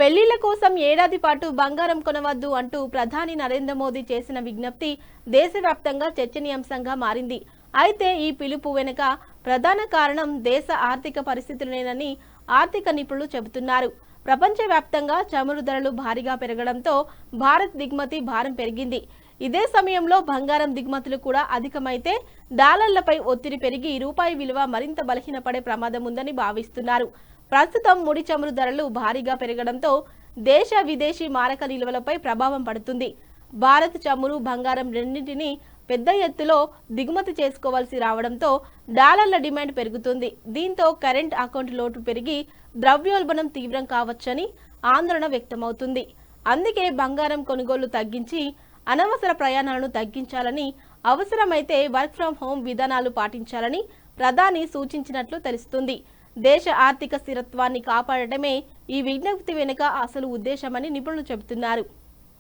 పెళ్లిళ్ల కోసం ఏడాది పాటు బంగారం కొనవద్దు అంటూ ప్రధాని నరేంద్ర మోదీ చేసిన విజ్ఞప్తి దేశవ్యాప్తంగా చర్చనీయాంశంగా మారింది. అయితే ఈ పిలుపు వెనుక ప్రధాన కారణం దేశ ఆర్థిక పరిస్థితులేనని ఆర్థిక నిపుణులు చెబుతున్నారు. ప్రపంచవ్యాప్తంగా చమురు ధరలు భారీగా పెరగడంతో భారత్ దిగుమతి భారం పెరిగింది. ఇదే సమయంలో బంగారం దిగుమతులు కూడా అధికమైతే డాలర్లపై ఒత్తిడి పెరిగి రూపాయి విలువ మరింత బలహీనపడే ప్రమాదం ఉందని భావిస్తున్నారు. ప్రస్తుతం ముడి చమురు ధరలు భారీగా పెరగడంతో దేశ విదేశీ మారక నిల్వలపై ప్రభావం పడుతుంది. భారత్ చమురు, బంగారం రెండింటినీ పెద్ద ఎత్తులో దిగుమతి చేసుకోవాల్సి రావడంతో డాలర్ల డిమాండ్ పెరుగుతుంది. దీంతో కరెంట్ అకౌంట్ లోటు పెరిగి ద్రవ్యోల్బణం తీవ్రం కావచ్చని ఆందోళన వ్యక్తమవుతుంది. అందుకే బంగారం కొనుగోళ్లు తగ్గించి అనవసర ప్రయాణాలను తగ్గించాలని, అవసరమైతే వర్క్ ఫ్రం హోం విధానాలు పాటించాలని ప్రధాని సూచించినట్లు తెలుస్తుంది. దేశ ఆర్థిక స్థిరత్వాన్ని కాపాడటమే ఈ విజ్ఞప్తి వెనుక అసలు ఉద్దేశమని నిపుణులు చెబుతున్నారు.